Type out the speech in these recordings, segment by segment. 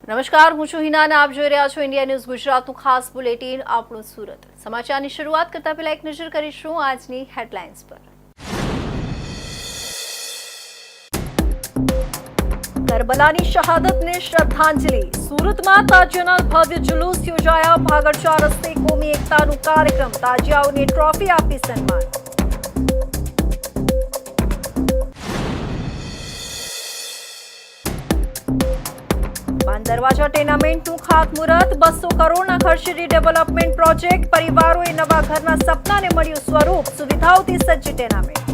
નમસ્કાર, હું છું હિના અને આપ જોઈ રહ્યા છો ઇન્ડિયા ન્યૂઝ ગુજરાતનું ખાસ બુલેટિન આપણું સુરત. સમાચારની શરૂઆત કરતા પહેલા એક નજર કરીશું આજની હેડલાઇન્સ પર. કરબલાની શહાદતને શ્રદ્ધાંજલિ. સુરતમાં તાજિયાના ભવ્ય જુલુસ યોજાયા. ભાગળ 4 રસ્તે કોમી એકતાનું કાર્યક્રમ. તાજિયાઓને ટ્રોફી આપી સન્માન. દરવાજા ટેનામેન્ટનું ખાતમુહૂર્ત. 200 કરોડના ખર્ચે રીડેવલપમેન્ટ પ્રોજેક્ટ. પરિવારોએ નવા ઘરના સપનાને મળ્યું સ્વરૂપ. સુવિધાઓથી સજ્જ ટેનામેન્ટ.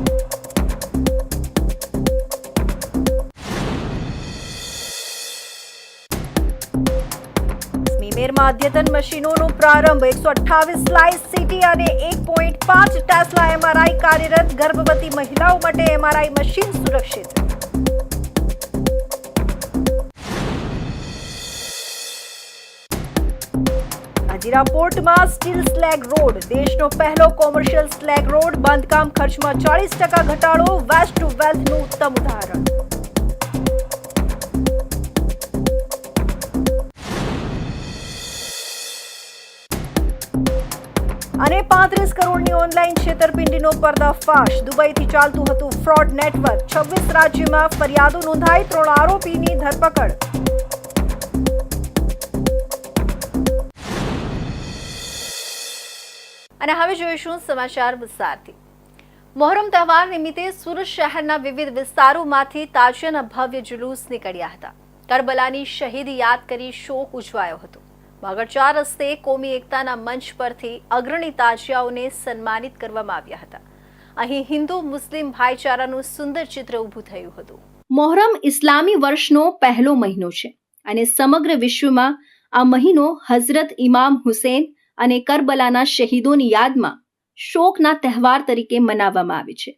સ્મીમેરમાં અદ્યતન મશીનોનો પ્રારંભ. 128 સ્લાઇસ સીટી અને 1.5 ટેસ્લા એમઆરઆઈ કાર્યરત. ગર્ભવતી મહિલાઓ માટે એમઆરઆઈ મશીન સુરક્ષિત. હજીરા પોર્ટમાં સ્ટીલ સ્લેગ રોડ. દેશનો પહેલો કોમર્શિયલ સ્લેગ રોડ. બાંધકામ ખર્ચમાં 40% ઘટાડો. વેસ્ટ ટુ વેલ્થનું ઉત્તમ ઉદાહરણ. અને 35 કરોડની ઓનલાઈન છેતરપિંડીનો પર્દાફાશ. દુબઈથી ચાલતું હતું ફ્રોડ નેટવર્ક. 26 રાજ્યોમાં ફરિયાદો નોંધાઈ. 3 આરોપીની ધરપકડ. અને હવે જોઈશું સમાચાર વિસ્તારથી. મોહરમ તહેવાર નિમિત્તે સુરત શહેરના વિવિધ વિસ્તારોમાંથી તાજિયાના ભવ્ય જુલુસ નીકળ્યા હતા. કરબલાની શહીદી યાદ કરી શોક ઉજવાયો હતો. ભાગળ 4 રસ્તે કોમી એકતાના મંચ પરથી અગ્રણી તાજિયાઓને સન્માનિત કરવામાં આવ્યા હતા. અહીં હિન્દુ મુસ્લિમ ભાઈચારાનું સુંદર ચિત્ર ઊભું થયું હતું. મોહરમ ઇસ્લામી વર્ષનો પહેલો મહિનો છે અને સમગ્ર વિશ્વમાં આ મહિનો હઝરત ઇમામ હુસૈન અને કરબલાના શહીદોની યાદમાં શોકના તહેવાર તરીકે મનાવવામાં આવે છે.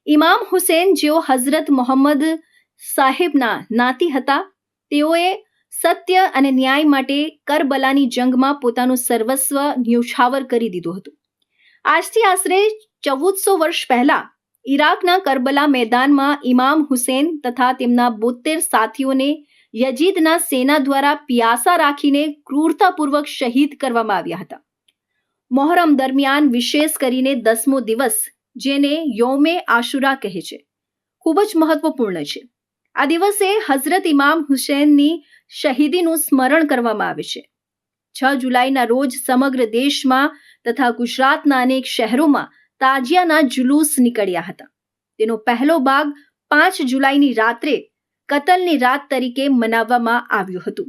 ઇમામ હુસૈન, જેઓ હઝરત મોહમ્મદ સાહેબના નાતી હતા, તેઓએ સત્ય અને ન્યાય માટે કરબલાની જંગમાં પોતાનું સર્વસ્વ ન્યોછાવર કરી દીધું હતું. આજથી આશરે 1400 વર્ષ પહેલા ઈરાકના કરબલા મેદાનમાં ઇમામ હુસૈન તથા તેમના 72 સાથીઓને યજીદના સેના દ્વારા પિયાસા રાખીને ક્રૂરતાપૂર્વક શહીદ કરવામાં આવ્યા હતા. મોહરમ દરમિયાન વિશેષ કરીને 10મો દિવસ, જેને યૌમે આશુરા કહે છે, ખૂબ જ મહત્વપૂર્ણ છે. આ દિવસે હઝરત ઇમામ હુસૈનની શહીદીનું સ્મરણ કરવામાં આવે છે. 6 જુલાઈના રોજ સમગ્ર દેશમાં તથા ગુજરાતના અનેક શહેરોમાં તાજિયાના જુલુસ નીકળ્યા હતા. તેનો પહેલો ભાગ 5 જુલાઈની રાત્રે કતલની રાત તરીકે મનાવવામાં આવ્યું હતું,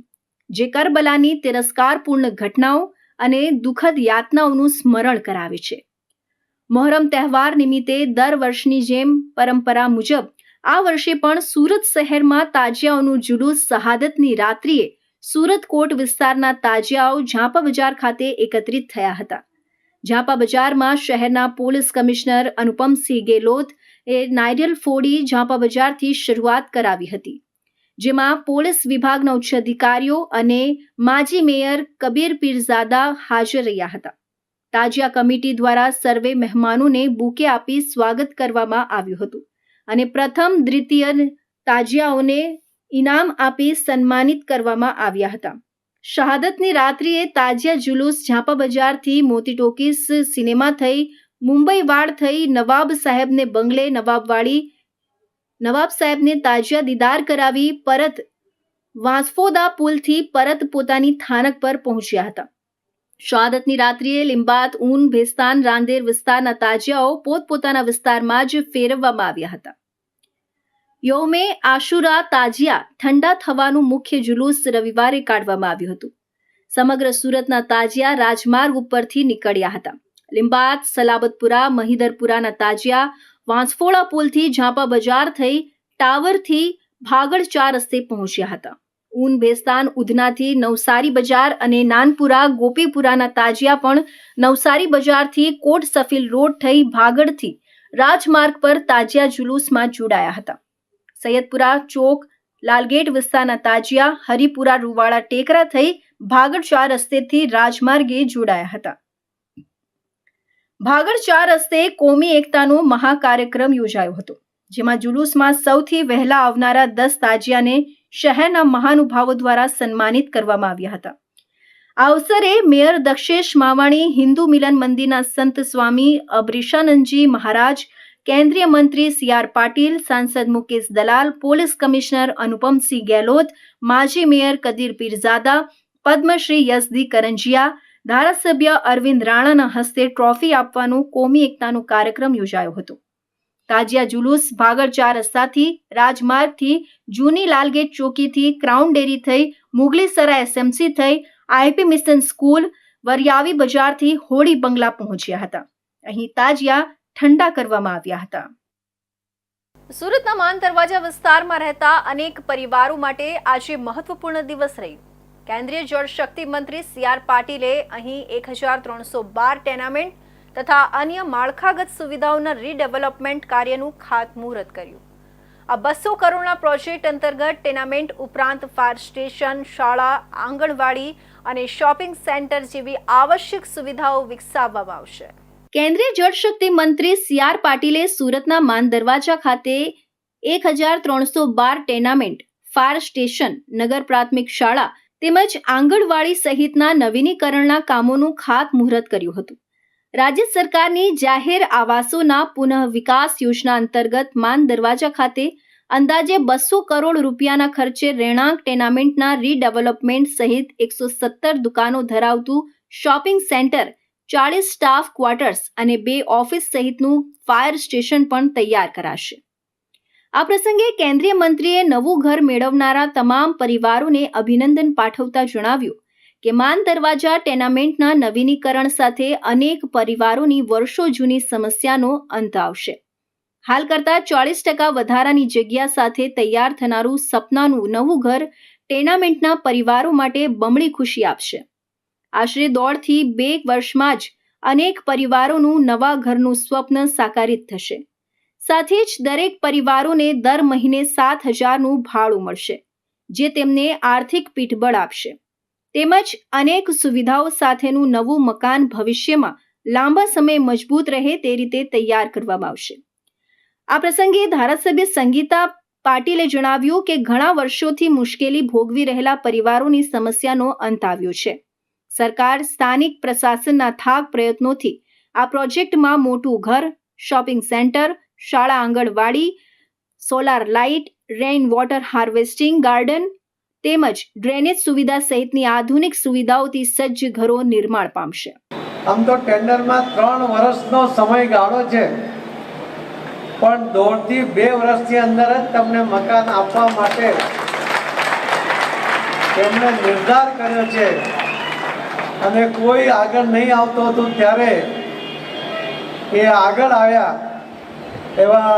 જે કરબલાની તિરસ્કારપૂર્ણ ઘટનાઓ અને દુઃખદ યાતનાઓનું સ્મરણ કરાવે છે. મોહરમ તહેવાર નિમિત્તે દર વર્ષની જેમ પરંપરા મુજબ આ વર્ષે પણ સુરત શહેરમાં તાજિયાઓનું જુલુસ શહાદતની રાત્રિએ સુરત કોટ વિસ્તારના તાજિયાઓ ઝાંપા બજાર ખાતે એકત્રિત થયા હતા. ઝાંપા બજારમાં શહેરના પોલીસ કમિશનર અનુપમસિંહ ગેહલોત એ નારિયેલ ફોડી ઝાંપા બજારથી શરૂઆત કરાવી હતી, જેમાં પોલીસ વિભાગના ઉચ્ચ અધિકારીઓ અને માજી મેયર કબીર પીરઝાદા હાજર રહ્યા હતા. તાજિયા કમિટી દ્વારા સર્વે મહેમાનોને બુકે આપી સ્વાગત કરવામાં આવ્યું હતું અને પ્રથમ દ્વિતીય તાજિયાઓને ઇનામ આપી સન્માનિત કરવામાં આવ્યા હતા. શહાદતની રાત્રિએ તાજિયા જુલુસ ઝાંપા બજારથી મોતી ટોકીસ સિનેમા થઈ, મુંબઈ વાડ થઈ, નવાબ સાહેબને બંગલે, નવાબ સાહેબને તાજિયા દીદાર કરાવી પરત વાંસફોદા પુલથી પરત પોતાની થાનક પર પહોંચ્યા હતા. શહાદતની રાત્રિએ લિંબાયત, ઊન, ભેસ્તાન, રાંદેર વિસ્તારના તાજિયાઓ પોતપોતાના વિસ્તારમાં જ ફેરવવામાં આવ્યા હતા. યૌમે આશુરા તાજિયા ઠંડા થવાનું મુખ્ય જુલુસ રવિવારે કાઢવામાં આવ્યું હતું. સમગ્ર સુરતના તાજિયા રાજમાર્ગ ઉપરથી નીકળ્યા હતા. લિંબાયત, સલાબતપુરા, મહિદરપુરાના તાજિયા વાંસફોડા પુલથી ઝાંપા બજાર થઈ ટાવરથી ભાગળ 4 રસ્તે પહોંચ્યા હતા. ઊન, ભેસ્તાન, ઉધનાથી નવસારી બજાર અને નાનપુરા, ગોપીપુરાના તાજિયા પણ નવસારી બજારથી કોટ સફીલ રોડ થઈ ભાગળથી રાજમાર્ગ પર તાજિયા જુલુસમાં જોડાયા હતા. સૈયદપુરા ચોક, લાલગેટ વિસ્તારના તાજિયા હરિપુરા, રૂવાડા ટેકરા થઈ ભાગળ 4 રસ્તેથી રાજમાર્ગે જોડાયા હતા. ભાગળ 4 રસ્તે કોમી એકતાનો મહાકાર્યક્રમ યોજાયો હતો, જેમાં જુલુસમાં સૌથી વહેલા આવનારા 10 તાજિયાને શહેરના મહાનુભાવો દ્વારા સન્માનિત કરવામાં આવ્યા હતા. આ અવસરે મેયર દક્ષેશ માવાણી, હિન્દુ મિલન મંદિરના સંત સ્વામી અબરીશાનંદજી મહારાજ, કેન્દ્રીય મંત્રી CR પાટીલ, સાંસદ મુકેશ દલાલ, પોલીસ કમિશનર અનુપમસિંહ ગેહલોત, માજી મેયર કદીર પીરઝાદા, પદ્મશ્રી યઝદી કરંજિયા, ધારાસભ્ય અરવિંદ રાણાના હસ્તે ટ્રોફી આપવાનો કોમી એકતાનો કાર્યક્રમ યોજાયો હતો. તાજિયા જુલુસ ભાગળ 4 રસ્તાથી, રાજમાર્ગથી, જૂની લાલગેટ ચોકીથી, ક્રાઉન ડેરી થઈ, મુગલીસરાય SMC થઈ, IP મિશન સ્કૂલ, વરિયાવી બજારથી હોળી બંગલા પહોંચ્યા હતા. અહીં તાજિયા ઠંડા કરવામાં આવ્યા હતા. સુરતના માન દરવાજા વિસ્તારમાં રહેતા અનેક પરિવારો માટે આજે મહત્વપૂર્ણ દિવસ રહ્યો. કેન્દ્રીય જળ શક્તિ મંત્રી CR પાટીલે અહીં 1312 ટેનામેન્ટ તથા અન્ય માળખાગત સુવિધાઓના રીડેવલપમેન્ટ કાર્યનું ખાતમુહૂર્ત કર્યું. આ 200 કરોડના પ્રોજેક્ટ અંતર્ગત ટેનામેન્ટ ઉપરાંત ફાયર સ્ટેશન, શાળા, આંગણવાડી અને શોપિંગ સેન્ટર જેવી આવશ્યક સુવિધાઓ વિકસાવવામાં આવશે. કેન્દ્રીય જળશક્તિ મંત્રી CR પાટીલે સુરતના માન દરવાજા ખાતે 1312 ટેનામેન્ટ, ફાયર સ્ટેશન, નગર પ્રાથમિક શાળા તેમજ આંગણવાડી સહિતના નવીનીકરણના કામોનું ખાતમુહૂર્ત કર્યું હતું. રાજ્ય સરકારની જાહેર આવાસોના પુનઃ વિકાસ યોજના અંતર્ગત માન દરવાજા ખાતે અંદાજે 200 કરોડ રૂપિયાના ખર્ચે રહેણાંક ટેનામેન્ટના રીડેવલપમેન્ટ સહિત 117 દુકાનો ધરાવતું શોપિંગ સેન્ટર, 40 સ્ટાફ ક્વાર્ટર્સ અને 2 ઓફિસ સહિતનું ફાયર સ્ટેશન પણ તૈયાર કરાશે. આ પ્રસંગે કેન્દ્રીય મંત્રીએ નવું ઘર મેળવનારા તમામ પરિવારોને અભિનંદન પાઠવતા જણાવ્યું કે માન દરવાજા ટેનામેન્ટના નવીનીકરણ સાથે અનેક પરિવારોની વર્ષો જૂની સમસ્યાનો અંત આવશે. હાલ કરતાં 40% વધારાની જગ્યા સાથે તૈયાર થનારું સપનાનું નવું ઘર ટેનામેન્ટના પરિવારો માટે બમણી ખુશી આપશે. આશરે 1.5 થી 2 વર્ષમાં જ અનેક પરિવારોનું નવા ઘરનું સ્વપ્ન સાકારિત થશે. સાથે જ દરેક પરિવારોને દર મહિને 7,000નું ભાડું મળશે, જે તેમને આર્થિક પીઠબળ આપશે. તેમજ અનેક સુવિધાઓ સાથેનું નવું મકાન ભવિષ્યમાં લાંબા સમય મજબૂત રહે તે રીતે તૈયાર કરવામાં આવશે. આ પ્રસંગે ધારાસભ્ય સંગીતા પાટીલે જણાવ્યું કે ઘણા વર્ષોથી મુશ્કેલી ભોગવી રહેલા પરિવારોની સમસ્યાનો અંત આવ્યો છે. સરકાર સ્થાનિક પ્રશાસનના થાક પ્રયત્નોથી આ પ્રોજેક્ટમાં મોટું ઘર, શોપિંગ સેન્ટર, શાળા anganwadi, solar light, rain water harvesting garden તેમજ ડ્રેનેજ સુવિધા સહિતની આધુનિક સુવિધાઓથી સજ્જ ઘરો નિર્માણ પામશે. આમ તો ટેન્ડરમાં 3 વર્ષનો સમયગાળો છે, પણ 1.5 થી 2 વર્ષની અંદર જ તમને મકાન આપવા માટે તેમણે નિર્ધાર કર્યો છે. અને કોઈ આગળ નહીં આવતો હતું ત્યારે એ આગળ આવ્યા. એવા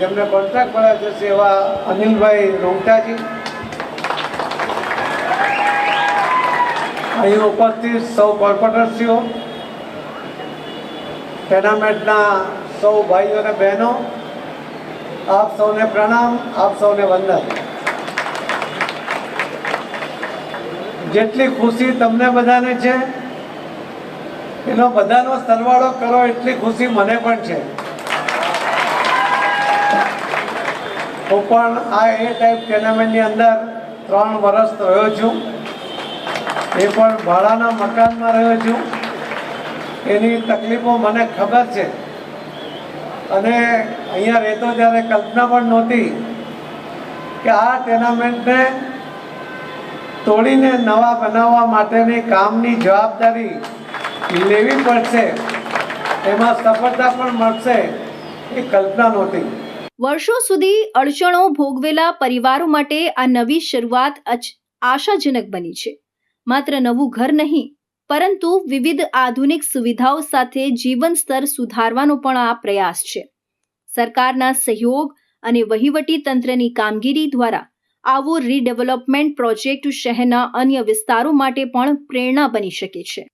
જેમને કોન્ટ્રાક્ટ મળ્યા છે એવા અનિલભાઈ રોંગટાજી, અહીં ઉપસ્થિત સૌ કોર્પોરેટરશ્રીઓ, ટેનામેન્ટના સૌ ભાઈઓ અને બહેનો, આપ સૌને પ્રણામ, આપ સૌને વંદન. જેટલી ખુશી તમને બધાને છે એનો બધાનો સરવાળો કરો એટલી ખુશી મને પણ છે. હું પણ આ ટાઈપ ટેનામેન્ટની અંદર 3 વર્ષ રહ્યો છું. એ પણ ભાડાના મકાનમાં રહ્યો છું. એની તકલીફો મને ખબર છે. અને અહીંયા રહેતો ત્યારે કલ્પના પણ નહોતી કે આ ટેનામેન્ટને તોડીને નવા બનાવવા માટેની કામની જવાબદારી લેવી પડશે, એમાં સફળતા પણ મળશે, એ કલ્પના નહોતી. વર્ષો સુધી અડચણો ભોગવેલા પરિવારો માટે આ નવી શરૂઆત આશાજનક બની છે. માત્ર નવું ઘર નહીં, પરંતુ વિવિધ આધુનિક સુવિધાઓ સાથે જીવન સ્તર સુધારવાનો પણ આ પ્રયાસ છે. સરકારના સહયોગ અને વહીવટી તંત્રની કામગીરી દ્વારા આવો રીડેવલપમેન્ટ પ્રોજેક્ટ શહેરના અન્ય વિસ્તારો માટે પણ પ્રેરણા બની શકે છે.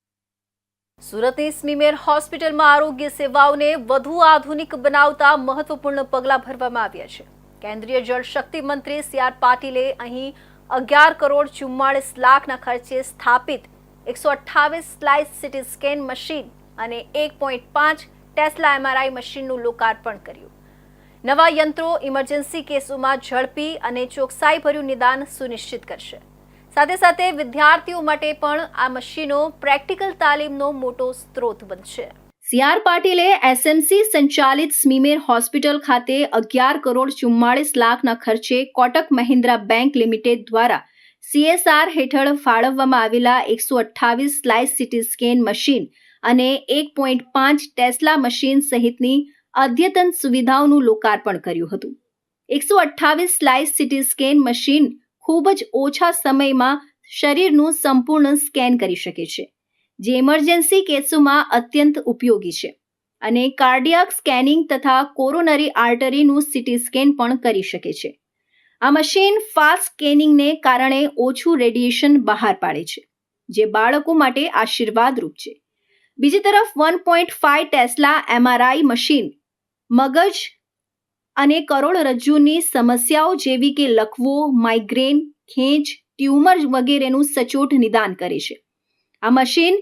સુરતની સ્મીમેર હોસ્પિટલમાં આરોગ્ય સેવાઓને વધુ આધુનિક બનાવતા મહત્વપૂર્ણ પગલાં ભરવામાં આવ્યા છે. કેન્દ્રીય જળ શક્તિ મંત્રી CR પાટીલે અહીં 11 કરોડ 44 લાખના ખર્ચે સ્થાપિત 128 સ્લાઇસ સિટી સ્કેન મશીન અને 1.5 ટેસ્લા MRI મશીનનું લોકાર્પણ કર્યું. નવા યંત્રો ઇમરજન્સી કેસોમાં ઝડપી અને ચોકસાઈભર્યું નિદાન સુનિશ્ચિત કરશે. સાથે સાથે વિદ્યાર્થીઓ માટે પણ આ મશીનો પ્રેક્ટિકલ તાલીમનો મોટો સ્ત્રોત બનશે. CR પાટીલે SMC સંચાલિત સ્મીમેર હોસ્પિટલ ખાતે 11,44,00,000 ખર્ચે કોટક મહિન્દ્રા બેંક લિમિટેડ દ્વારા CSR હેઠળ ફાળવવામાં આવેલા 128 સ્લાઇસ સીટી સ્કેન મશીન અને 1.5 ટેસ્લા મશીન સહિતની અદ્યતન સુવિધાઓનું લોકાર્પણ કર્યું હતું. 128 સ્લાઇસ સીટી સ્કેન મશીન ખૂબ જ ઓછા સમયમાં શરીરનું સંપૂર્ણ સ્કેન કરી શકે છે, જે ઇમરજન્સી કેસોમાં અત્યંત ઉપયોગી છે, અને કાર્ડિયાક સ્કેનિંગ તથા કોરોનરી આર્ટરીનું સીટી સ્કેન પણ કરી શકે છે. આ મશીન ફાસ્ટ સ્કેનિંગને કારણે ઓછું રેડિયેશન બહાર પાડે છે, જે બાળકો માટે આશીર્વાદરૂપ છે. બીજી તરફ 1.5 ટેસ્લા MRI મશીન મગજ અને કરોડરજ્જુની સમસ્યાઓ જેવી કે લકવો, માઇગ્રેન, ખેંચ, ટ્યુમર વગેરેનું સચોટ નિદાન કરે છે. આ મશીન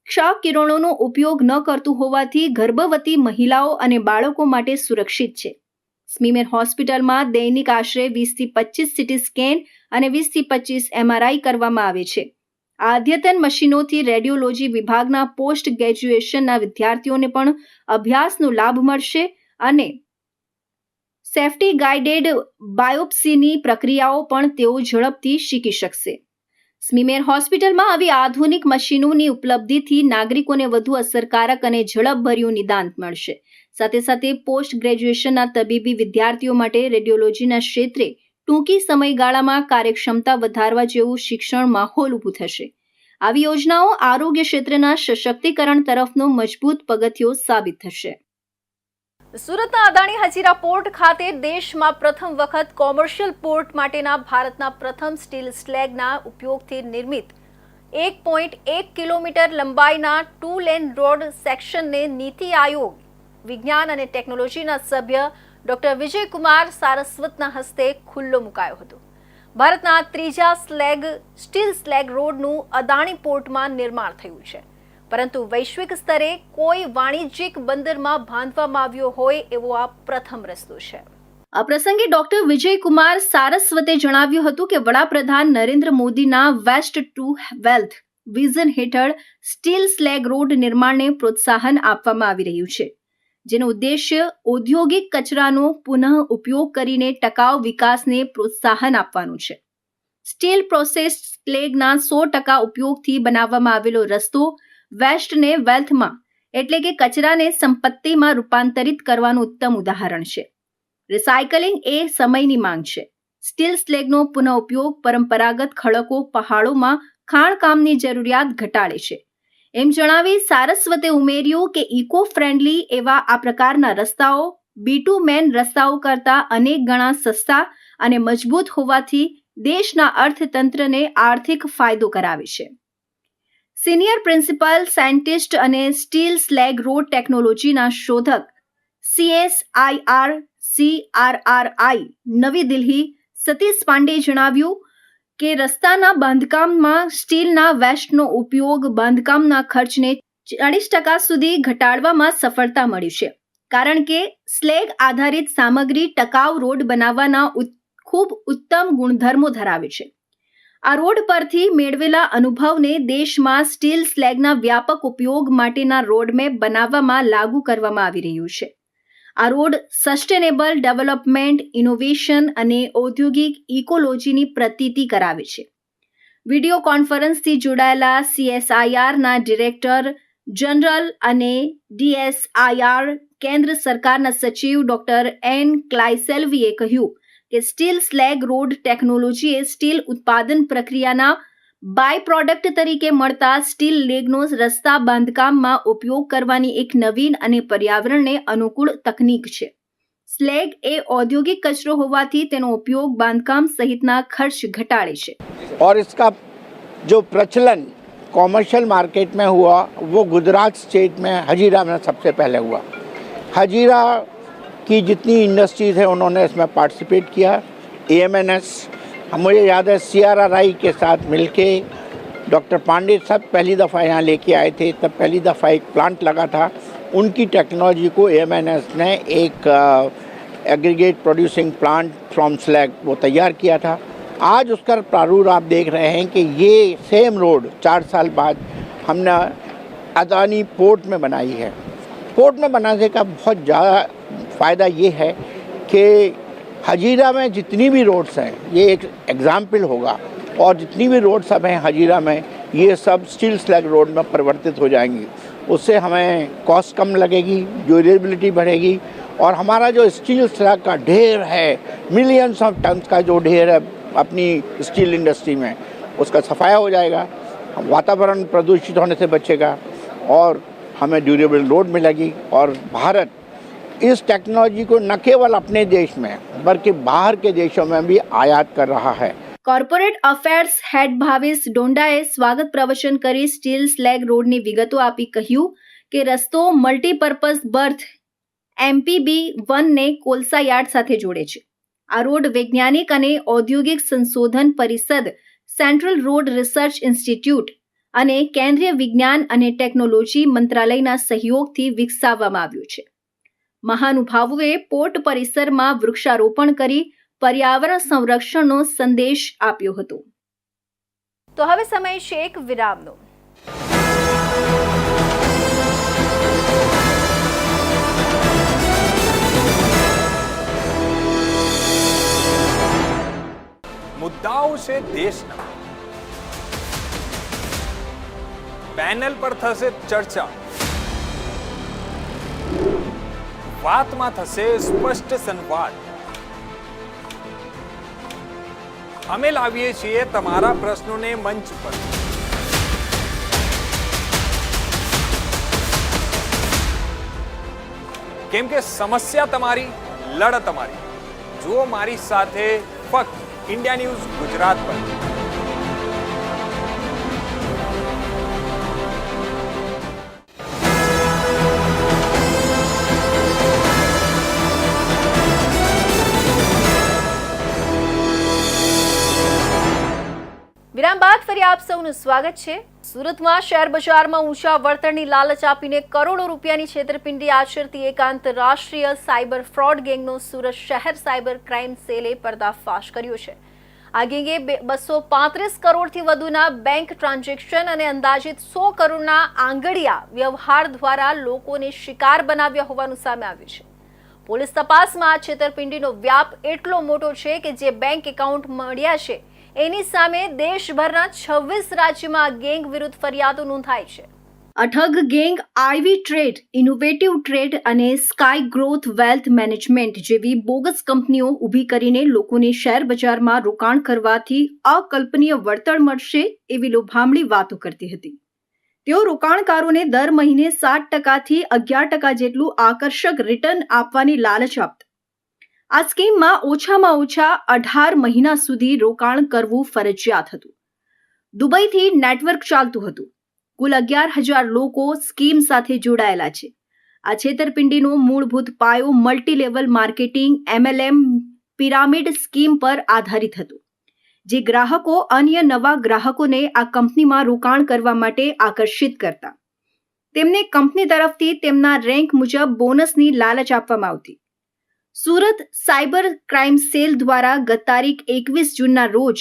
ક્ષ કિરણોનો ઉપયોગ ન કરતું હોવાથી ગર્ભવતી મહિલાઓ અને બાળકો માટે સુરક્ષિત છે. સ્મીમેર હોસ્પિટલમાં દૈનિક આશરે 20 થી 25 સીટી સ્કેન અને 20 થી 25 MRI કરવામાં આવે છે. આ અદ્યતન મશીનોથી રેડિયોલોજી વિભાગના પોસ્ટ ગ્રેજ્યુએશનના વિદ્યાર્થીઓને પણ અભ્યાસનો લાભ મળશે અને સેફ્ટી ગાઇડેડ બાયોપ્સીની પ્રક્રિયાઓ પણ તેઓ ઝડપથી શીખી શકશે. સ્મીમેર હોસ્પિટલમાં આવી આધુનિક મશીનોની ઉપલબ્ધિથી નાગરિકોને વધુ અસરકારક અને ઝડપભર્યું નિદાન મળશે. સાથે સાથે પોસ્ટ ગ્રેજ્યુએશનના તબીબી વિદ્યાર્થીઓ માટે રેડિયોલોજીના ક્ષેત્રે ટૂંકી સમયગાળામાં કાર્યક્ષમતા વધારવા જેવું શિક્ષણ માહોલ ઊભું થશે. આવી યોજનાઓ આરોગ્ય ક્ષેત્રના સશક્તિકરણ તરફનો મજબૂત પગથિયો સાબિત થશે. સુરતના અદાણી હજીરા પોર્ટ ખાતે દેશમાં પ્રથમ વખત કોમર્શિયલ પોર્ટ માટેના ભારતના પ્રથમ સ્ટીલ સ્લેગના ઉપયોગથી નિર્મિત 1.1 કિલોમીટર લંબાઈના 2 લેન રોડ સેક્શનને નીતિ આયોગ વિજ્ઞાન અને ટેકનોલોજીના સભ્ય ડોક્ટર વિજયકુમાર સારસ્વતના હસ્તે ખુલ્લો મુકાયો હતો. ભારતના ત્રીજા સ્ટીલ સ્લેગ રોડનું અદાણી પોર્ટમાં નિર્માણ થયું છે, પરંતુ વૈશ્વિક સ્તરે કોઈ વાણિજ્યિક બંદરમાં બાંધવામાં આવ્યો હોય એવો આ પ્રથમ રસ્તો છે. આ પ્રસંગે ડોક્ટર વિજયકુમાર સારસ્વતે જણાવ્યું હતું કે વડાપ્રધાન નરેન્દ્ર મોદીના વેસ્ટ ટુ વેલ્થ વિઝન હેઠળ સ્ટીલ સ્લેગ રોડ નિર્માણને પ્રોત્સાહન આપવામાં આવી રહ્યું છે, જેનો ઉદ્દેશ્ય ઔદ્યોગિક કચરાનો પુનઃ ઉપયોગ કરીને ટકાઉ વિકાસને પ્રોત્સાહન આપવાનું છે. સ્ટીલ પ્રોસેસ્ડ સ્લેગના 100% ઉપયોગથી બનાવવામાં આવેલો રસ્તો વેસ્ટને વેલ્થમાં એટલે કે કચરાને સંપત્તિમાં રૂપાંતરિત કરવાનું ઉત્તમ ઉદાહરણ છે. રિસાયકલિંગ એ સમયની માંગ છે. સ્ટીલ સ્લેગનો પુનઃ ઉપયોગ પરંપરાગત ખડકો પહાડોમાં ખાણકામની જરૂરિયાત ઘટાડે છે. એમ જણાવી સારસ્વતે ઉમેર્યું કે ઇકો ફ્રેન્ડલી એવા આ પ્રકારના રસ્તાઓ બીટુમેન રસ્તાઓ કરતાં અનેક ગણા સસ્તા અને મજબૂત હોવાથી દેશના અર્થતંત્રને આર્થિક ફાયદો કરાવે છે. સિનિયર પ્રિન્સિપલ સાયન્ટિસ્ટ અને સ્ટીલ સ્લેગ રોડ ટેકનોલોજીના શોધક CSIR-CRRI નવી દિલ્હી સતીશ પાંડેએ જણાવ્યું કે રસ્તાના બાંધકામમાં સ્ટીલના વેસ્ટનો ઉપયોગ બાંધકામના ખર્ચને 40% સુધી ઘટાડવામાં સફળતા મળી છે, કારણ કે સ્લેગ આધારિત સામગ્રી ટકાઉ રોડ બનાવવાના ખૂબ ઉત્તમ ગુણધર્મો ધરાવે છે. આ રોડ પરથી મેળવેલા અનુભવને દેશમાં સ્ટીલ સ્લેગના વ્યાપક ઉપયોગ માટેના રોડમેપ બનાવવામાં લાગુ કરવામાં આવી રહ્યું છે. આ રોડ સસ્ટેનેબલ ડેવલપમેન્ટ, ઇનોવેશન અને ઔદ્યોગિક ઇકોલોજીની પ્રતીતિ કરાવે છે. વિડીયો કોન્ફરન્સથી જોડાયેલા CSIRના ડિરેક્ટર જનરલ અને DSIR કેન્દ્ર સરકારના સચિવ ડોક્ટર N. ક્લાઇસેલ્વીએ કહ્યું કે સ્ટીલ સ્લેગ રોડ ટેકનોલોજીએ સ્ટીલ ઉત્પાદન પ્રક્રિયાના બાય પ્રોડક્ટ તરીકે મળતા સ્ટીલ લેગનો રસ્તા બાંધકામમાં ઉપયોગ કરવાની એક નવીન અને પર્યાવરણને અનુકૂળ તકનીક છે. સ્લેગ એ ઔદ્યોગિક કચરો હોવાથી તેનો ઉપયોગ બાંધકામ સહિતના ખર્ચ ઘટાડે છે. और इसका जो प्रचलन कॉमर्शियल मार्केट में हुआ वो गुजरात स्टेट में हजीरा में सबसे पहले हुआ. हजीरा की जितनी इंडस्ट्रीज है उन्होंने इसमें पार्टिसिपेट किया. AMNS मुझे याद है CRRI के साथ मिलके डॉक्टर पांडे सब पहली दफ़ा यहाँ लेके आए थे. तब पहली दफ़ा एक प्लांट लगा था. उनकी टेक्नोलॉजी को AMNS ने एक aggregate producing plant from slag वो तैयार किया था। आज उसका प्रारूप आप देख रहे हैं कि ये सेम रोड 4 साल बाद हमने अदानी पोर्ट में बनाई है। पोर्ट में बनाने का बहुत ज़्यादा फ़ायदा ये है कि हजीरा में जितनी भी रोड्स हैं, ये एक एग्जाम्पल होगा, और जितनी भी रोड्स अब हैं हजीरा में ये सब स्टील स्लैग रोड में परिवर्तित हो जाएंगी। उससे हमें कॉस्ट कम लगेगी, ड्यूरेबिलिटी बढ़ेगी, और हमारा जो स्टील स्लैग का ढेर है, मिलियंस ऑफ टन्स का जो ढेर है अपनी स्टील इंडस्ट्री में, उसका सफाया हो जाएगा, वातावरण प्रदूषित होने से बचेगा और हमें ड्यूरेबल रोड मिलेगी। और भारत इस टेक्नोलॉजी को न केवल अपने देश में बल्कि बाहर के देशों में भी आयात कर रहा है। કોર્પોરેટ અફેર્સ હેડ ભાવેશ ડોંડાએ સ્વાગત પ્રવચન કરી સ્ટીલ સ્લેગ રોડની વિગતો આપી કહ્યું કે રસ્તો મલ્ટીપર્પઝ બર્થ MPB1 ને કોલસા યાર્ડ સાથે જોડે છે। આ રોડ વૈજ્ઞાનિક અને ઔદ્યોગિક સંશોધન પરિષદ, સેન્ટ્રલ રોડ રિસર્ચ ઇન્સ્ટિટ્યૂટ અને કેન્દ્રીય વિજ્ઞાન અને ટેકનોલોજી મંત્રાલયના સહયોગથી વિકસાવવામાં આવ્યું છે। મહાનુભાવોએ પોર્ટ પરિસરમાં વૃક્ષારોપણ કરી पर्यावरण संरक्षणનો સંદેશ આપ્યો હતો। તો હવે સમય છે એક વિરામનો। મુદ્દાઓ છે દેશના, પેનલ પર થશે ચર્ચા, વાતમાં થશે સ્પષ્ટ સંવાદ। અમે લાવીએ છીએ તમારા પ્રશ્નોને મંચ પર। કેમ કે સમસ્યા તમારી, લડત તમારી। જુઓ મારી સાથે ફક્ત इंडिया न्यूज गुजरात पर। વિરામ બાદ ફરી આપ સૌનું સ્વાગત છે। સુરતમાં શેર બજારમાં ઊંચા વળતરની લાલચ આપીને કરોડો રૂપિયાની છેતરપિંડી આચરતી એક આંતરરાષ્ટ્રીય સાયબર ફ્રોડ ગેંગનો સુરત શહેર સાયબર ક્રાઇમ સેલે પર્દાફાશ કર્યો છે। આ ગેંગે 235 કરોડથી વધુના બેંક ટ્રાન્ઝેક્શન અને અંદાજિત 100 કરોડના આંગળીયા વ્યવહાર દ્વારા લોકોને શિકાર બનાવ્યા હોવાનું સામે આવ્યું છે। પોલીસ તપાસમાં આ છેતરપિંડીનો વ્યાપ એટલો મોટો છે કે જે બેંક એકાઉન્ટ મળ્યા છે એની સામે દેશભરના 26 રાજ્યોમાં ગેંગ વિરુદ્ધ ફરિયાદો નોંધાઈ છે। અઠગ ગેંગ આઈવી ટ્રેડ, ઇનોવેટિવ ટ્રેડ અને સ્કાય ગ્રોથ વેલ્થ મેનેજમેન્ટ જેવી બોગસ કંપનીઓ ઊભી કરીને લોકોને શેર બજારમાં રોકાણ કરવાથી અકલ્પનીય વળતર મળશે એવી લોભામણી વાતો કરતી હતી। તેઓ રોકાણકારોને દર મહિને 7% થી 11% જેટલું આકર્ષક રિટર્ન આપવાની લાલચ આપતા। આ સ્કીમમાં ઓછામાં ઓછા 18 મહિના સુધી રોકાણ કરવું ફરજિયાત હતું। દુબઈથી નેટવર્ક ચાલતું હતું। કુલ 11,000 લોકો સ્કીમ સાથે જોડાયેલા છે। આ છેતરપિંડીનો મૂળભૂત પાયો multi level marketing MLM pyramid scheme પર આધારિત હતો, જે ગ્રાહકો અન્ય નવા ગ્રાહકોને આ કંપનીમાં રોકાણ કરવા માટે આકર્ષિત કરતા। તેમને કંપની તરફથી તેમના રેન્ક મુજબ બોનસની લાલચ આપવામાં આવતી। સુરત સાયબર ક્રાઇમ સેલ દ્વારા ગત તારીખ 21 જૂનના રોજ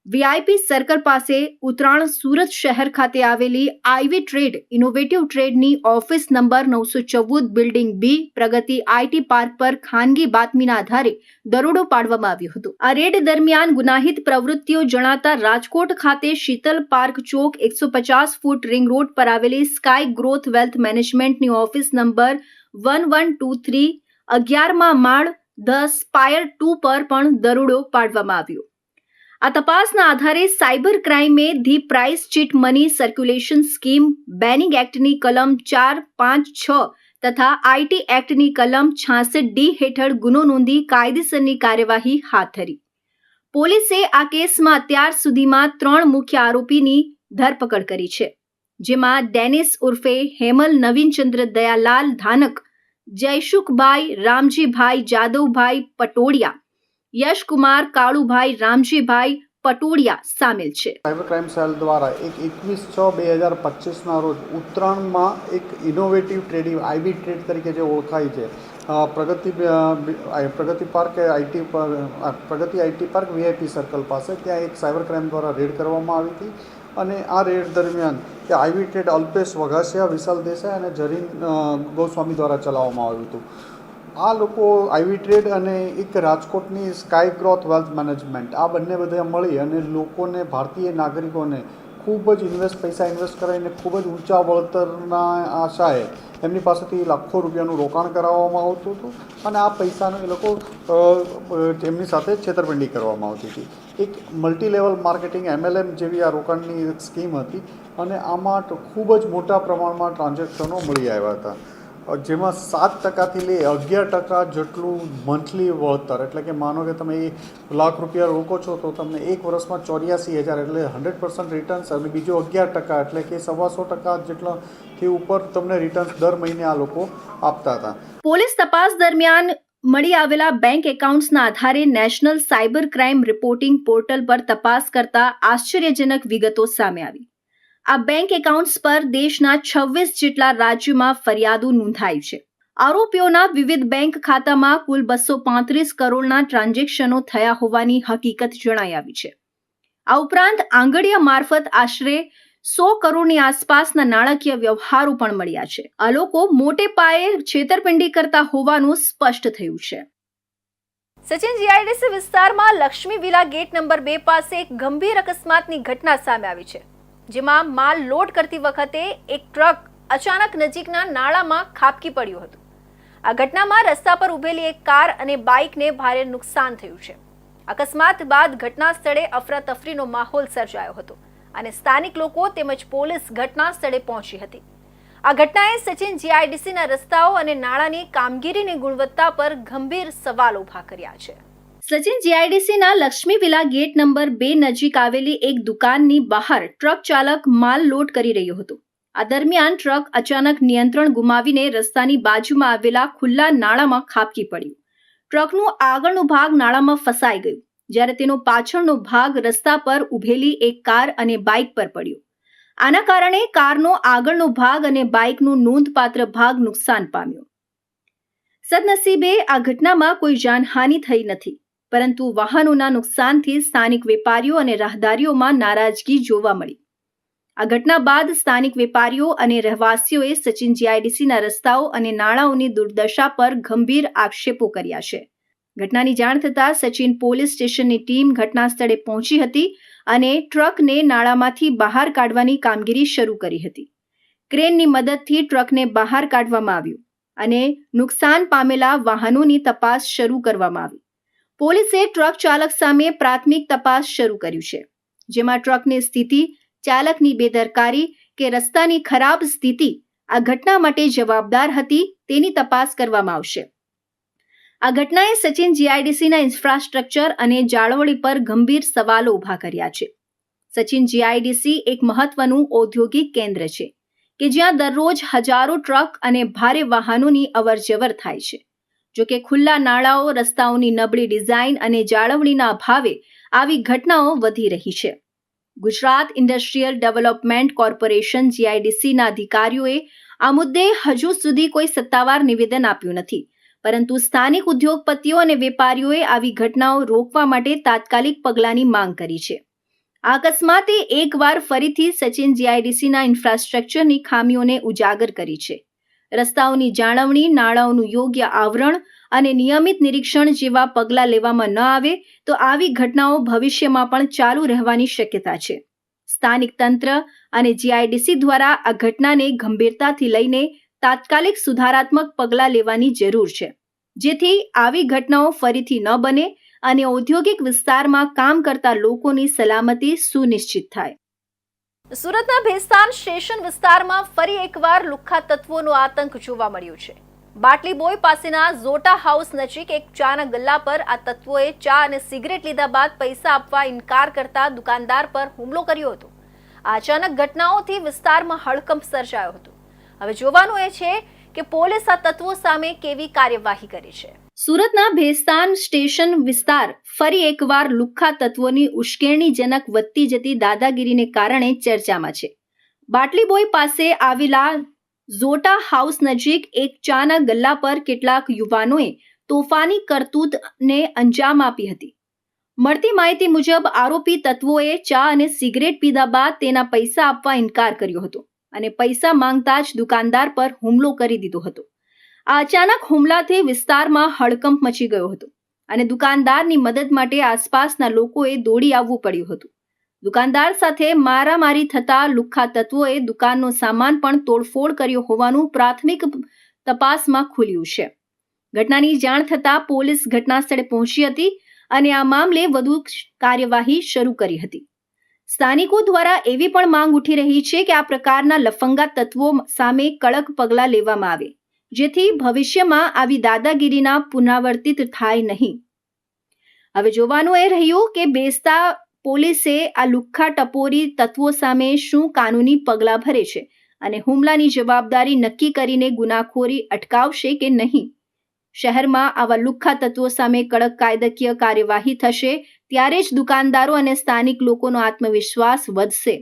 VIP સર્કલ પાસે ઉત્તરાણ સુરત શહેર ખાતે આવેલી આઈવી ટ્રેડ, ઇનોવેટિવ ટ્રેડની office number 914 building B Pragati IT park પર ખાનગી બાતમીના આધારે દરોડો પાડવામાં આવ્યો હતો। આ રેડ દરમિયાન ગુનાહિત પ્રવૃત્તિઓ જણાતા રાજકોટ ખાતે શીતલ પાર્ક ચોક 150 ફૂટ રિંગ રોડ પર આવેલી સ્કાય ગ્રોથ વેલ્થ મેનેજમેન્ટની ઓફિસ નંબર 1123 11મા માળ 10 સ્પાયર 2 પર પણ દરોડો પાડવામાં આવ્યો। આ તપાસના આધારે સાયબર ક્રાઇમે the prize chit money circulation scheme, banning એક્ટની કલમ 456 તથા IT એક્ટની કલમ 66D હેઠળ ગુનો નોંધી કાયદેસરની કાર્યવાહી હાથ ધરી। પોલીસે આ કેસમાં અત્યાર સુધીમાં 3 મુખ્ય આરોપીની ધરપકડ કરી છે, જેમાં ડેનિસ ઉર્ફે હેમલ નવીનચંદ્ર દયાલાલ ધાનક, જયસુખભાઈ રામજીભાઈ જાદવભાઈ પટોડિયા, यश कुमार कालूभाई रामजीभाई पटोडिया सामेल है। साइबर क्राइम सेल द्वारा एक 21/6/2025 रोज उत्तरायण में एक इनोवेटिव ट्रेडिंग आईवी ट्रेड तरीके जो ओळखाय है Pragati park Pragati IT park VIP circle પાસે ત્યાં એક સાયબર ક્રાઇમ દ્વારા રેડ કરવામાં આવી હતી અને આ રેડ દરમિયાન ત્યાં આઈવી ટ્રેડ અલ્પેશ વઘાસિયા, વિશાલ દેસાઈ અને જરીન ગોસ્વામી દ્વારા ચલાવવામાં આવ્યું હતું. આ લોકો આઈવી ટ્રેડ અને એક રાજકોટની સ્કાય ગ્રોથ વેલ્થ મેનેજમેન્ટ આ બંને બધા મળી અને લોકોને, ભારતીય નાગરિકોને ખૂબ જ પૈસા ઇન્વેસ્ટ કરાવીને ખૂબ જ ઊંચા વળતરના આશાએ એમની પાસેથી લાખો રૂપિયાનું રોકાણ કરાવવામાં આવતું હતું અને આ પૈસાનો એ લોકો એમની સાથે છેતરપિંડી કરવામાં આવતી હતી. એક મલ્ટી લેવલ માર્કેટિંગ MLM જેવી આ રોકાણની એક સ્કીમ હતી અને આમાં ખૂબ જ મોટા પ્રમાણમાં ટ્રાન્ઝેક્શનો મળી આવ્યા હતા, જેમાં 7% લઈ 11% જેટલું મંથલી વળતર, એટલે કે માનો કે તમે ₹1 લાખ રોકો છો તો તમને એક વર્ષમાં 84,000 એટલે 100% રિટર્ન્સ અને બીજો 11% એટલે કે 125% જેટલાથી ઉપર તમને રિટર્ન્સ દર મહિને આ લોકો આપતા હતા. પોલીસ તપાસ દરમિયાન મળી આવેલા બેંક એકાઉન્ટ્સના આધારે national cyber crime reporting portal પર તપાસ કરતા આશ્ચર્યજનક વિગતો સામે આવી. આ બેંક એકાઉન્ટ્સ પર દેશના 26 જેટલા રાજ્યોમાં ફરિયાદો નોંધાઈ છે. આરોપીઓના વિવિધ બેંક ખાતામાં કુલ 235 કરોડના ટ્રાન્ઝેક્શનો થયા હોવાની હકીકત જણાઈ આવી છે. આ ઉપરાંત આંગડિયા મારફત આશરે 100 કરોડની આસપાસના નાણાકીય વ્યવહારો પણ મળ્યા છે. આ લોકો મોટે પાયે છેતરપિંડી કરતા હોવાનું સ્પષ્ટ થયું છે. સચિન GIDC વિસ્તારમાં લક્ષ્મી વિલા ગેટ નંબર 2 પાસે એક ગંભીર અકસ્માતની ઘટના સામે આવી છે, જેમાં માલ લોડ કરતી વખતે એક ટ્રક અચાનક નજીકના નાળામાં ખાબકી પડ્યું હતું. આ ઘટનામાં રસ્તા પર ઊભેલી એક કાર અને બાઇકને ભારે નુકસાન થયું છે. અકસ્માત બાદ ઘટના સ્થળે અફરાતફરીનો માહોલ સર્જાયો હતો અને સ્થાનિક લોકો તેમજ પોલીસ ઘટના સ્થળે પહોંચી હતી. આ ઘટનાએ સચિન GIDCના રસ્તાઓ અને નાળાની કામગીરીની ગુણવત્તા પર ગંભીર સવાલો ઊભા કર્યા છે. સચિન GIDCના લક્ષ્મી વિલા ગેટ નંબર 2 નજીક આવેલી એક દુકાનની બહાર ટ્રક ચાલક માલ લોડ કરી રહ્યો હતો. આ દરમિયાન ટ્રક અચાનક નિયંત્રણ ગુમાવીને રસ્તાની બાજુમાં આવેલા ખુલ્લા નાળામાં ખાબકી પડ્યું. ટ્રકનું આગળનો ભાગ નાળામાં ફસાઈ ગયું, જ્યારે તેનો પાછળનો ભાગ રસ્તા પર ઊભેલી એક કાર અને બાઇક પર પડ્યો. આના કારણે કારનો આગળનો ભાગ અને બાઇકનો નોંધપાત્ર ભાગ નુકસાન પામ્યો. સદનસીબે આ ઘટનામાં કોઈ જાનહાનિ થઈ નથી, પરંતુ વાહનોના નુકસાનથી સ્થાનિક વેપારીઓ અને રાહદારીઓમાં નારાજગી જોવા મળી. આ ઘટના બાદ સ્થાનિક વેપારીઓ અને રહેવાસીઓએ સચિન GIDCના રસ્તાઓ અને નાળાઓની દુર્દશા પર ગંભીર આક્ષેપો કર્યા છે. ઘટનાની જાણ થતાં સચિન પોલીસ સ્ટેશનની ટીમ ઘટના સ્થળે પહોંચી હતી અને ટ્રકને નાળામાંથી બહાર કાઢવાની કામગીરી શરૂ કરી હતી. ક્રેનની મદદથી ટ્રકને બહાર કાઢવામાં આવ્યું અને નુકસાન પામેલા વાહનોની તપાસ શરૂ કરવામાં આવી. પોલીસે ટ્રક ચાલક સામે પ્રાથમિક તપાસ શરૂ કર્યું છે, જેમાં ટ્રકની સ્થિતિ, ચાલકની બેદરકારી કે રસ્તાની ખરાબ સ્થિતિ આ ઘટના માટે જવાબદાર હતી તેની તપાસ કરવામાં આવશે. આ ઘટનાએ સચિન GIDCના ઇન્ફ્રાસ્ટ્રક્ચર અને જાળવણી પર ગંભીર સવાલો ઊભા કર્યા છે. સચિન GIDC એક મહત્વનું ઔદ્યોગિક કેન્દ્ર છે કે જ્યાં દરરોજ હજારો ટ્રક અને ભારે વાહનોની અવરજવર થાય છે. જોકે ખુલ્લા નાળાઓ, રસ્તાઓની નબળી ડિઝાઇન અને જાળવણીના અભાવે આવી ઘટનાઓ વધી રહી છે. ગુજરાત ઇન્ડસ્ટ્રીયલ ડેવલપમેન્ટ કોર્પોરેશન GIDCના અધિકારીઓએ આ મુદ્દે હજુ સુધી કોઈ સત્તાવાર નિવેદન આપ્યું નથી, પરંતુ સ્થાનિક ઉદ્યોગપતિઓ અને વેપારીઓએ આવી ઘટનાઓ રોકવા માટે તાત્કાલિક પગલાંની માંગ કરી છે. આ અકસ્માતે એકવાર ફરીથી સચિન GIDCના ઇન્ફ્રાસ્ટ્રક્ચરની ખામીઓને ઉજાગર કરી છે. રસ્તાઓની જાળવણી, નાળાઓનું યોગ્ય આવરણ અને નિયમિત નિરીક્ષણ જેવા પગલાં લેવામાં ન આવે તો આવી ઘટનાઓ ભવિષ્યમાં પણ ચાલુ રહેવાની શક્યતા છે. સ્થાનિક તંત્ર અને GIDC દ્વારા આ ઘટનાને ગંભીરતાથી લઈને તાત્કાલિક સુધારાત્મક પગલાં લેવાની જરૂર છે, જેથી આવી ઘટનાઓ ફરીથી ન બને અને ઔદ્યોગિક વિસ્તારમાં કામ કરતા લોકોની સલામતી સુનિશ્ચિત થાય. સુરતના ભેસ્તાન સ્ટેશન વિસ્તારમાં ફરી એકવાર લુખ્ખા તત્વોનો આતંક જોવા મળ્યો છે. બાટલી બોય પાસેના ઝોટા હાઉસ નજીક એક ચાના ગલ્લા પર આ તત્વોએ ચા અને સિગરેટ લીધા બાદ પૈસા આપવા ઇનકાર કરતા દુકાનદાર પર હુમલો કર્યો હતો. આ અચાનક ઘટનાઓથી વિસ્તારમાં હડકંપ સર્જાયો હતો. હવે જોવાનું એ છે કે પોલીસ આ તત્વો સામે કેવી કાર્યવાહી કરે છે. સુરતના ભેસ્તાન સ્ટેશન વિસ્તાર ફરી એકવાર લુખ્ખા તત્વોની ઉશ્કેરણીજનક વધતી જતી દાદાગીરીને કારણે ચર્ચામાં છે. બાટલી બોય પાસે આવેલા ઝોટા હાઉસ નજીક એક ચાના ગલ્લા પર કેટલાક યુવાનોએ તોફાની કરતૂતને અંજામ આપી હતી. મળતી માહિતી મુજબ આરોપી તત્વોએ ચા અને સિગરેટ પીધા બાદ તેના પૈસા આપવા ઇનકાર કર્યો હતો અને પૈસા માંગતા જ દુકાનદાર પર હુમલો કરી દીધો હતો. આ અચાનક હુમલાથી વિસ્તારમાં હડકંપ મચી ગયો હતો અને દુકાનદારની મદદ માટે આસપાસના લોકોએ દોડી આવવું પડ્યું હતું. દુકાનદાર સાથે મારામારી થતા લુખ્ખા તત્વોએ દુકાનનો સામાન પણ તોડફોડ કર્યો હોવાનું પ્રાથમિક તપાસમાં ખુલ્યું છે. ઘટનાની જાણ થતાં પોલીસ ઘટના સ્થળે પહોંચી હતી અને આ મામલે વધુ કાર્યવાહી શરૂ કરી હતી. સ્થાનિકો દ્વારા એવી પણ માંગ ઉઠી રહી છે કે આ પ્રકારના લફંગા તત્વો સામે કડક પગલાં લેવામાં આવે, જેથી ભવિષ્યમાં આવી દાદાગીરીના પુનરાવર્તિત થાય નહીં. હવે જોવાનું એ રહ્યું કે બેસતા પોલીસે આ લુખ્ખા ટપોરી તત્વો સામે શું કાનૂની પગલાં ભરે છે અને હુમલાની જવાબદારી નક્કી કરીને ગુનાખોરી અટકાવશે કે નહીં. શહેરમાં આવા લુખ્ખા તત્વો સામે કડક કાયદાકીય કાર્યવાહી થશે ત્યારે જ દુકાનદારો અને સ્થાનિક લોકોનો આત્મવિશ્વાસ વધશે.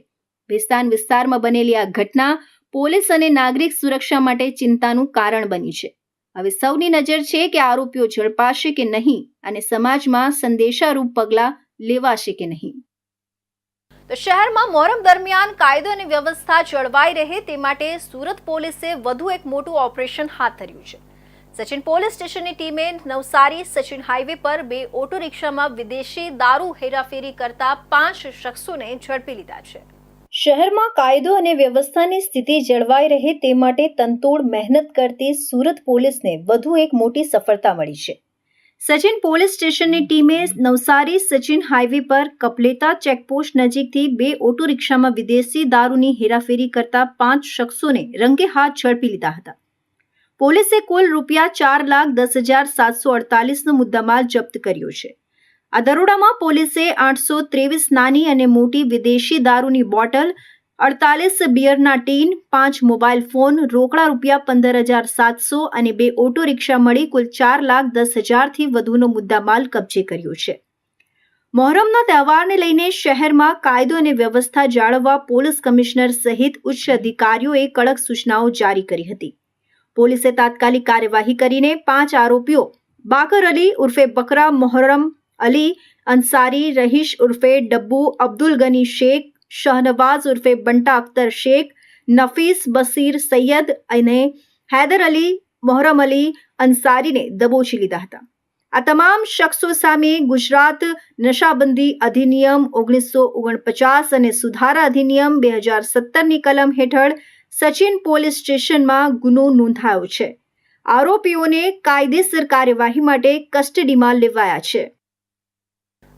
ભેસ્તાન વિસ્તારમાં બનેલી આ ઘટના પોલીસ અને નાગરિક સુરક્ષા માટે ચિંતાનું કારણ બની છે. હવે સૌની નજર છે કે આરોપીઓ ઝડપાશે કે નહીં અને સમાજમાં સંદેશારૂપ પગલાં લેવાશે કે નહીં. તો શહેરમાં મોહરમ દરમિયાન કાયદો અને વ્યવસ્થા જળવાઈ રહે તે માટે સુરત પોલીસે વધુ એક મોટું ઓપરેશન હાથ ધર્યું છે. સચિન પોલીસ સ્ટેશનની ટીમે નવસારી સચિન હાઈવે પર 2 ઓટો રિક્ષામાં વિદેશી દારૂ હેરાફેરી કરતા 5 શખ્સોને ઝડપી લીધા છે. શહેરમાં કાયદો અને વ્યવસ્થાની સ્થિતિ જળવાઈ રહે તે માટે તનતોડ મહેનત કરતી સુરત પોલીસને વધુ એક મોટી સફળતા મળી છે. સચિન પોલીસ સ્ટેશનની ટીમે નવસારી સચિન હાઈવે પર કપલેતા ચેકપોસ્ટ નજીકથી 2 ઓટો રિક્ષામાં વિદેશી દારૂની હેરાફેરી કરતા 5 શખ્સોને રંગે હાથ ઝડપી લીધા હતા. પોલીસે કુલ ₹4,10,748નો મુદ્દામાલ જપ્ત કર્યો છે. આ દરોડામાં પોલીસે 823 નાની અને મોટી વિદેશી દારૂની બોટલ, 48 બિયરના ટીન, 5 મોબાઈલ ફોન, રોકડા ₹15,700 અને 2 ઓટો રિક્ષા મળી કુલ 4,10,000થી વધુનો મુદ્દામાલ કબજે કર્યો છે. મોહરમના તહેવારને લઈને શહેરમાં કાયદો અને વ્યવસ્થા જાળવવા પોલીસ કમિશનર સહિત ઉચ્ચ અધિકારીઓએ કડક સૂચનાઓ જારી કરી હતી. પોલીસે તાત્કાલિક કાર્યવાહી કરીને 5 આરોપીઓ બાકર અલી ઉર્ફે બકરા, મોહરમ અલી અંસારી, રહીશ ઉર્ફે ડબ્બુ, અબ્દુલ ગની શેખ, શહનવાઝ ઉર્ફે બંટા અખ્તર શેખ, નફીસ બસીર સૈયદ અને હૈદર અલી મોહરમ અલી અંસારીને દબોચી લીધા હતા. આ તમામ શખ્સો સામે ગુજરાત નશાબંધી અધિનિયમ 1949 અને સુધારા અધિનિયમ 2017ની કલમ હેઠળ સચિન પોલીસ સ્ટેશનમાં ગુનો નોંધાયો છે. આરોપીઓને કાયદેસર કાર્યવાહી માટે કસ્ટડીમાં લેવાયા છે.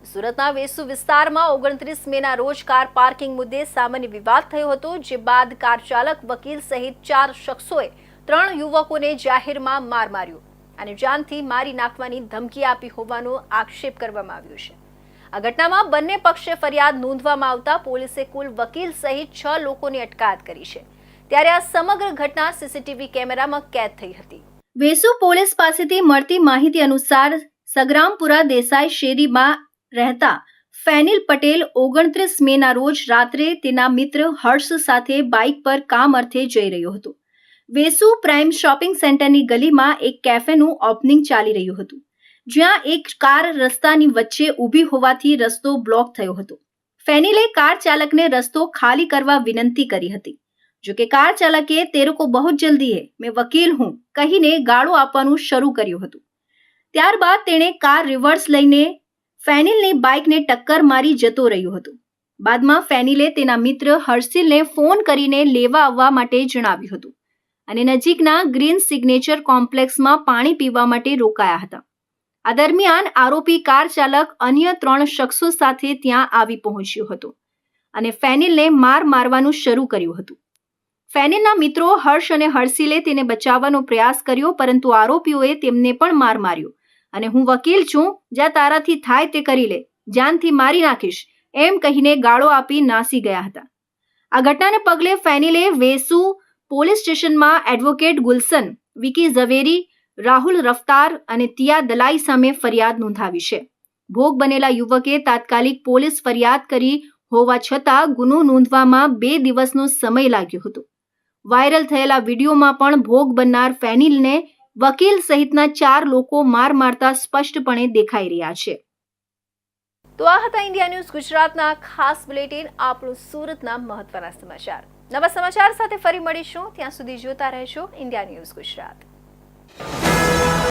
સુરતના વેસુ વિસ્તારમાં 29 મેના રોજ કાર પાર્કિંગ મુદ્દે સામાન્ય વિવાદ થયો હતો, જે બાદ કાર ચાલક, વકીલ સહિત 4 શખ્સોએ 3 યુવકોને જાહેરમાં માર માર્યો અને જાનથી મારી નાખવાની ધમકી આપી હોવાનો આક્ષેપ કરવામાં આવ્યો છે. આ ઘટનામાં બંને પક્ષે ફરિયાદ નોંધવામાં આવતા પોલીસે કુલ વકીલ સહિત 6 લોકોની અટકાયત કરી છે. ત્યારે આ સમગ્ર ઘટના સીસીટીવી કેમેરામાં કેદ થઈ હતી. વેસુ પોલીસ પાસેથી મળતી માહિતી અનુસાર સગ્રામપુરા દેસાઈ શેરીમાં રહેતા ફેનિલ પટેલ 29 મેના રોજ રાત્રે તેના મિત્ર હર્ષ સાથે બાઇક પર કામ અર્થે જઈ રહ્યો હતો. વેસુ પ્રાઇમ શોપિંગ સેન્ટરની ગલીમાં એક કેફેનું ઓપનિંગ ચાલી રહ્યું હતું, જ્યાં એક કાર રસ્તાની વચ્ચે ઊભી હોવાથી રસ્તો બ્લોક થયો હતો. ફેનિલે કાર ચાલકને રસ્તો ખાલી કરવા વિનંતી કરી હતી. જોકે કાર ચાલકે તેરે કો બહુત જલ્દી હૈ, મેં વકીલ હું કહીને ગાળો આપવાનું શરૂ કર્યું હતું. ત્યારબાદ તેણે કાર રિવર્સ લઈને ફેનિલની બાઇકને ટક્કર મારી જતો રહ્યો હતો. બાદમાં ફેનિલે તેના મિત્ર હર્ષિલને ફોન કરીને લેવા આવવા માટે જણાવ્યું હતું અને નજીકના ગ્રીન સિગ્નેચર કોમ્પ્લેક્સમાં પાણી પીવા માટે રોકાયા હતા. આ દરમિયાન આરોપી કાર ચાલક અન્ય 3 શખ્સો સાથે ત્યાં આવી પહોંચ્યો હતો અને ફેનિલને મારવાનું શરૂ કર્યું હતું. ફેનિલના મિત્રો હર્ષ અને હર્ષિલે તેને બચાવવાનો પ્રયાસ કર્યો, પરંતુ આરોપીઓએ તેમને પણ માર માર્યો અને હું વકીલ છું, જ્યાં તારાથી થાય તે કરી લે, જાનથી મારી નાખીશ એમ કહીને ગાળો આપી નાસી ગયા હતા. આ ઘટનાને પગલે ફેનિલે વેસુ પોલીસ સ્ટેશનમાં એડવોકેટ ગુલશન, વિકી ઝવેરી, રાહુલ રફતાર અને તિયા દલાઈ સામે ફરિયાદ નોંધાવી છે. ભોગ બનેલા યુવકે તાત્કાલિક પોલીસ ફરિયાદ કરી હોવા છતાં ગુનો નોંધવામાં 2 દિવસનો સમય લાગ્યો હતો. વાયરલ થયેલા વિડીયોમાં પણ ભોગ બનનાર ફેનિલને વકીલ સહિતના 4 લોકો માર મારતા સ્પષ્ટપણે દેખાઈ રહ્યા છે. તો આ હતા ઇન્ડિયા ન્યૂઝ ગુજરાતના ખાસ બુલેટિન, આપણું સુરતના મહત્વના સમાચાર. નવા સમાચાર સાથે ફરી મળીશું. ત્યાં સુધી જોતા રહેજો ઇન્ડિયા ન્યૂઝ ગુજરાત.